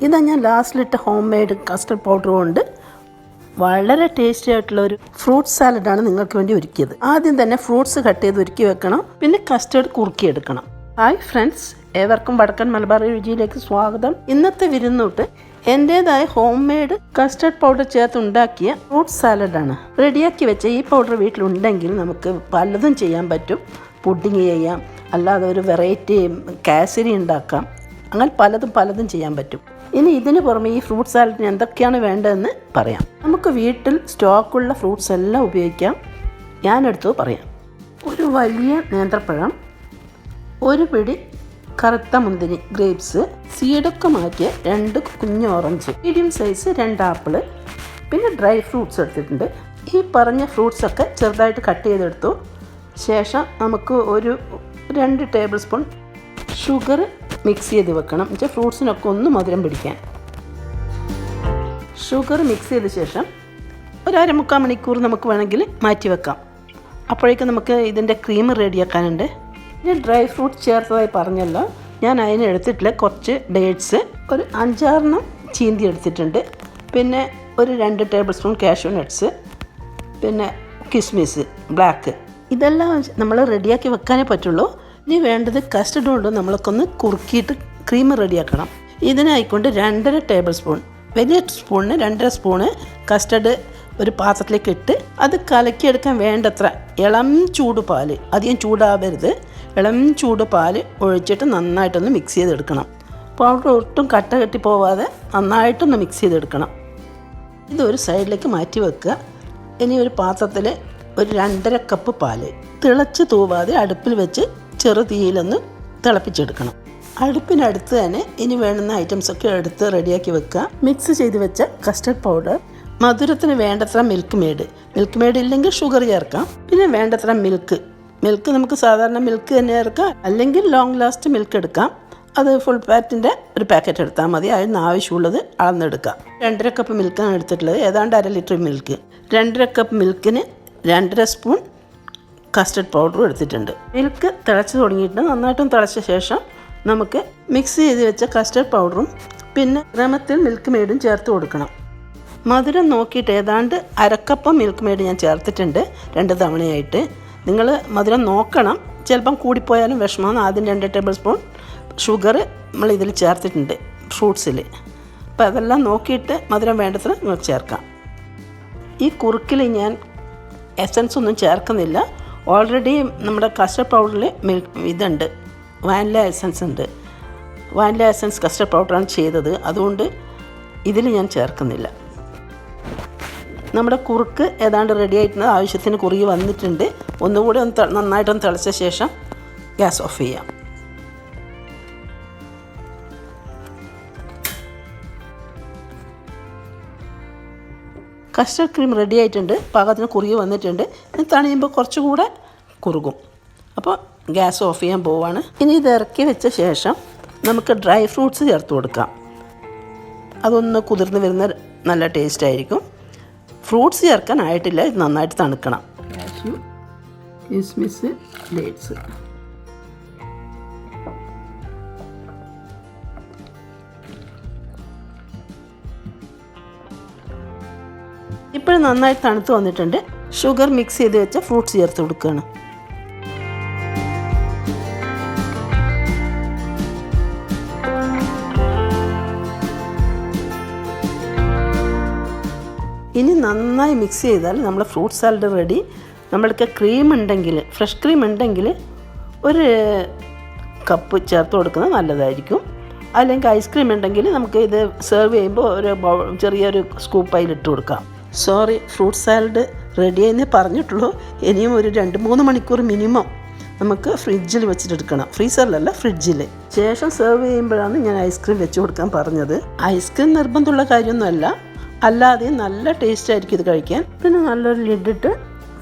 ഇതാ ഞാൻ ലാസ്റ്റിലിട്ട home made custard powder കൊണ്ട് വളരെ ടേസ്റ്റി ആയിട്ടുള്ള ഒരു ഫ്രൂട്ട് സാലഡാണ് നിങ്ങൾക്ക് വേണ്ടി ഒരുക്കിയത്. ആദ്യം തന്നെ ഫ്രൂട്ട്സ് കട്ട് ചെയ്ത് ഒരുക്കി വെക്കണം. പിന്നെ കസ്റ്റർഡ് കുറുക്കിയെടുക്കണം. ഹായ് ഫ്രണ്ട്സ്, ഏവർക്കും വടക്കൻ മലബാർ രുചിയിലേക്ക് സ്വാഗതം. ഇന്നത്തെ വിരുന്നൂട്ട് എൻ്റേതായ ഹോം മെയ്ഡ് കസ്റ്റർഡ് പൗഡർ ചേർത്ത് ഉണ്ടാക്കിയ ഫ്രൂട്ട് സാലഡാണ്. റെഡിയാക്കി വെച്ച ഈ പൗഡർ വീട്ടിലുണ്ടെങ്കിൽ നമുക്ക് പലതും ചെയ്യാൻ പറ്റും. പുഡിങ് ചെയ്യാം, അല്ലാതെ ഒരു വെറൈറ്റി കാസരി ഉണ്ടാക്കാം. അങ്ങനെ പലതും ചെയ്യാൻ പറ്റും. ഇനി ഇതിന് പുറമെ ഈ ഫ്രൂട്ട് സാലഡിന് എന്തൊക്കെയാണ് വേണ്ടതെന്ന് പറയാം. നമുക്ക് വീട്ടിൽ സ്റ്റോക്കുള്ള ഫ്രൂട്ട്സ് എല്ലാം ഉപയോഗിക്കാം. ഞാനെടുത്തു പറയാം. ഒരു വലിയ നേന്ത്രപ്പഴം, ഒരു പിടി കറുത്ത മുന്തിരി ഗ്രേപ്സ്, സീഡൊക്കെ മാറ്റിയ 2 കുഞ്ഞ് ഓറഞ്ച്, മീഡിയം സൈസ് 2 ആപ്പിള്, പിന്നെ ഡ്രൈ ഫ്രൂട്ട്സ് എടുത്തിട്ടുണ്ട്. ഈ പറഞ്ഞ ഫ്രൂട്ട്സൊക്കെ ചെറുതായിട്ട് കട്ട് ചെയ്തെടുത്തു. ശേഷം നമുക്ക് ഒരു 2 ടേബിൾ സ്പൂൺ ഷുഗർ മിക്സ് ചെയ്ത് വെക്കണം. എന്നുവെച്ചാൽ ഫ്രൂട്ട്സിനൊക്കെ ഒന്ന് മധുരം പിടിക്കാൻ. ഷുഗർ മിക്സ് ചെയ്ത ശേഷം ഒരു 1/4 മണിക്കൂർ നമുക്ക് വേണമെങ്കിൽ മാറ്റി വെക്കാം. അപ്പോഴേക്കും നമുക്ക് ഇതിൻ്റെ ക്രീം റെഡിയാക്കാനുണ്ട്. ഞാൻ ഡ്രൈ ഫ്രൂട്ട് ചേർത്തതായി പറഞ്ഞല്ലോ, ഞാൻ അതിന് എടുത്തിട്ടില്ല. കുറച്ച് ഡേറ്റ്സ്, ഒരു 5-6 ചീന്തി എടുത്തിട്ടുണ്ട്. പിന്നെ ഒരു 2 ടേബിൾ സ്പൂൺ കാഷ്യൂ നട്ട്സ്, പിന്നെ കിസ്മിസ് ബ്ലാക്ക്. ഇതെല്ലാം നമ്മൾ റെഡിയാക്കി വെക്കാനേ പറ്റുള്ളൂ. ഇനി വേണ്ടത് കസ്റ്റർഡ് കൊണ്ട് നമ്മളൊക്കെ കുറുക്കിയിട്ട് ക്രീം റെഡിയാക്കണം. ഇതിനായിക്കൊണ്ട് 2.5 ടേബിൾ സ്പൂൺ, വലിയ സ്പൂണിന് 2.5 സ്പൂണ് കസ്റ്റർഡ് ഒരു പാത്രത്തിലേക്ക് ഇട്ട് അത് കലക്കിയെടുക്കാൻ വേണ്ടത്ര ഇളം ചൂട് പാല്, അധികം ചൂടാവരുത്, ഇളം ചൂട് പാല് ഒഴിച്ചിട്ട് നന്നായിട്ടൊന്ന് മിക്സ് ചെയ്തെടുക്കണം. പൗഡർ ഒട്ടും കട്ട കെട്ടി പോവാതെ നന്നായിട്ടൊന്ന് മിക്സ് ചെയ്തെടുക്കണം. ഇതൊരു സൈഡിലേക്ക് മാറ്റി വെക്കുക. ഇനി ഒരു പാത്രത്തിൽ ഒരു 2.5 കപ്പ് പാല് തിളച്ച് തൂവാതെ അടുപ്പിൽ വെച്ച് ചെറു തീയിലൊന്ന് തിളപ്പിച്ചെടുക്കണം. അടുപ്പിനടുത്ത് തന്നെ ഇനി വേണ്ടുന്ന ഐറ്റംസൊക്കെ എടുത്ത് റെഡിയാക്കി വെക്കുക. മിക്സ് ചെയ്ത് വെച്ച കസ്റ്റർഡ് പൗഡർ, മധുരത്തിന് വേണ്ടത്ര മിൽക്ക് മെയ്ഡ് ഇല്ലെങ്കിൽ ഷുഗർ ചേർക്കാം. പിന്നെ വേണ്ടത്ര മിൽക്ക് നമുക്ക് സാധാരണ മിൽക്ക് തന്നെ ചേർക്കാം, അല്ലെങ്കിൽ ലോങ് ലാസ്റ്റ് മിൽക്ക് എടുക്കാം. അത് ഫുൾ ഫാറ്റിൻ്റെ ഒരു പാക്കറ്റ് എടുത്താൽ മതി. അതിന് ആവശ്യമുള്ളത് അളന്നെടുക്കാം. 2.5 കപ്പ് മിൽക്കാണ് എടുത്തിട്ടുള്ളത്, ഏതാണ്ട് 1/2 ലിറ്റർ മിൽക്ക്. 2.5 കപ്പ് മിൽക്കിന് 2.5 സ്പൂൺ കസ്റ്റർഡ് പൗഡറും എടുത്തിട്ടുണ്ട്. മിൽക്ക് തിളച്ച് തുടങ്ങിയിട്ട് നന്നായിട്ടും തിളച്ച ശേഷം നമുക്ക് മിക്സ് ചെയ്ത് വെച്ച കസ്റ്റർഡ് പൗഡറും പിന്നെ ക്രമത്തിൽ മിൽക്ക് മെയ്ഡും ചേർത്ത് കൊടുക്കണം. മധുരം നോക്കിയിട്ട് ഏതാണ്ട് 1/2 കപ്പ് മിൽക്ക് മെയ്ഡ് ഞാൻ ചേർത്തിട്ടുണ്ട് 2 തവണയായിട്ട്. നിങ്ങൾ മധുരം നോക്കണം, ചിലപ്പം കൂടിപ്പോയാലും വിഷമമാണ്. ആദ്യം 2 ടേബിൾ സ്പൂൺ ഷുഗർ നമ്മൾ ഇതിൽ ചേർത്തിട്ടുണ്ട് ഫ്രൂട്ട്സിൽ. അപ്പോൾ അതെല്ലാം നോക്കിയിട്ട് മധുരം വേണ്ടത്ര നമുക്ക് ചേർക്കാം. ഈ കുറുക്കിൽ ഞാൻ എസൻസ് ഒന്നും ചേർക്കുന്നില്ല. ഓൾറെഡി നമ്മുടെ കസ്റ്റർഡ് പൗഡറിൽ ഇതുണ്ട്, വാനില എസൻസ് ഉണ്ട്. വാനില എസൻസ് കസ്റ്റർഡ് പൗഡറാണ് ചെയ്തത്, അതുകൊണ്ട് ഇതിൽ ഞാൻ ചേർക്കുന്നില്ല. നമ്മുടെ കുറുക്ക് ഏതാണ്ട് റെഡി ആയിട്ടുണ്ട്. ആവശ്യത്തിന് കുറുകി വന്നിട്ടുണ്ട്. ഒന്നുകൂടി നന്നായിട്ടൊന്ന് തിളച്ച ശേഷം ഗ്യാസ് ഓഫ് ചെയ്യാം. കസ്റ്റർഡ് ക്രീം റെഡി ആയിട്ടുണ്ട്, പാകത്തിന് കുറുകി വന്നിട്ടുണ്ട്. ഇത് തണിയുമ്പോൾ കുറച്ചുകൂടെ കുറുകും. അപ്പോൾ ഗ്യാസ് ഓഫ് ചെയ്യാൻ പോവാണ്. ഇനി ഇത് ഇറക്കി വെച്ച ശേഷം നമുക്ക് ഡ്രൈ ഫ്രൂട്ട്സ് ചേർത്ത് കൊടുക്കാം. അതൊന്ന് കുതിർന്ന് വരുന്ന നല്ല ടേസ്റ്റ് ആയിരിക്കും. ഫ്രൂട്ട്സ് ചേർക്കാൻ ആയിട്ടില്ല, ഇത് നന്നായിട്ട് തണുക്കണം. Cashew, കിസ്മിസ്, dates. ഇപ്പോഴും നന്നായി തണുത്ത് വന്നിട്ടുണ്ട്. ഷുഗർ മിക്സ് ചെയ്ത് വെച്ച ഫ്രൂട്ട്സ് ചേർത്ത് കൊടുക്കുകയാണ്. ഇനി നന്നായി മിക്സ് ചെയ്താൽ നമ്മുടെ ഫ്രൂട്ട് സാലഡ് റെഡി. നമ്മൾക്ക് ക്രീം ഉണ്ടെങ്കിൽ, ഫ്രഷ് ക്രീം ഉണ്ടെങ്കിൽ ഒരു കപ്പ് ചേർത്ത് കൊടുക്കുന്നത് നല്ലതായിരിക്കും. അല്ലെങ്കിൽ ഐസ്ക്രീം ഉണ്ടെങ്കിൽ നമുക്ക് ഇത് സെർവ് ചെയ്യുമ്പോൾ ഒരു ചെറിയൊരു സ്കൂപ്പ് അതിലിട്ട് കൊടുക്കാം. സോറി, ഫ്രൂട്ട് സാലഡ് റെഡിയായെന്നേ പറഞ്ഞിട്ടുള്ളൂ. ഇനിയും ഒരു 2-3 മണിക്കൂർ മിനിമം നമുക്ക് ഫ്രിഡ്ജിൽ വെച്ചിട്ടെടുക്കണം. ഫ്രീസറിലല്ല, ഫ്രിഡ്ജിൽ. ശേഷം സെർവ് ചെയ്യുമ്പോഴാണ് ഞാൻ ഐസ്ക്രീം വെച്ച് കൊടുക്കാൻ പറഞ്ഞത്. ഐസ്ക്രീം നിർബന്ധമുള്ള കാര്യമൊന്നുമല്ല, അല്ലാതെ നല്ല ടേസ്റ്റ് ആയിരിക്കും ഇത് കഴിക്കാൻ. പിന്നെ നല്ലൊരു ലിഡിട്ട്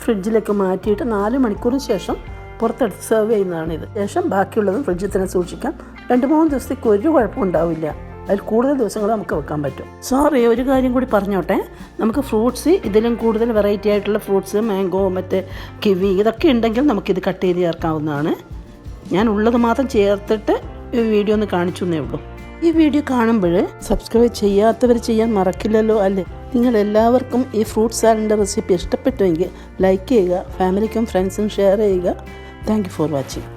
ഫ്രിഡ്ജിലേക്ക് മാറ്റിയിട്ട് 4 മണിക്കൂറിന് ശേഷം പുറത്തെടുത്ത് സെർവ് ചെയ്യുന്നതാണിത്. ശേഷം ബാക്കിയുള്ളതും ഫ്രിഡ്ജിൽ തന്നെ സൂക്ഷിക്കാം. 2-3 ദിവസത്തേക്ക് ഒരു കുഴപ്പം ഉണ്ടാവില്ല. അതിൽ കൂടുതൽ ദിവസങ്ങൾ നമുക്ക് വെക്കാൻ പറ്റും. സോറി, ഒരു കാര്യം കൂടി പറഞ്ഞോട്ടെ. നമുക്ക് ഫ്രൂട്ട്സ് ഇതിലും കൂടുതൽ വെറൈറ്റി ആയിട്ടുള്ള ഫ്രൂട്ട്സ്, മാംഗോ, മറ്റേ കിവി, ഇതൊക്കെ ഉണ്ടെങ്കിൽ നമുക്കിത് കട്ട് ചെയ്ത് ചേർക്കാവുന്നതാണ്. ഞാൻ ഉള്ളത് മാത്രം ചേർത്തിട്ട് വീഡിയോ ഒന്ന് കാണിച്ചു എന്നേ ഉള്ളൂ. ഈ വീഡിയോ കാണുമ്പോൾ സബ്സ്ക്രൈബ് ചെയ്യാത്തവർ ചെയ്യാൻ മറക്കില്ലല്ലോ അല്ലേ? നിങ്ങളെല്ലാവർക്കും ഈ ഫ്രൂട്ട് സാലഡിൻ്റെ റെസിപ്പി ഇഷ്ടപ്പെട്ടുവെങ്കിൽ ലൈക്ക് ചെയ്യുക, ഫാമിലിക്കും ഫ്രണ്ട്സിനും ഷെയർ ചെയ്യുക. Thank you for watching.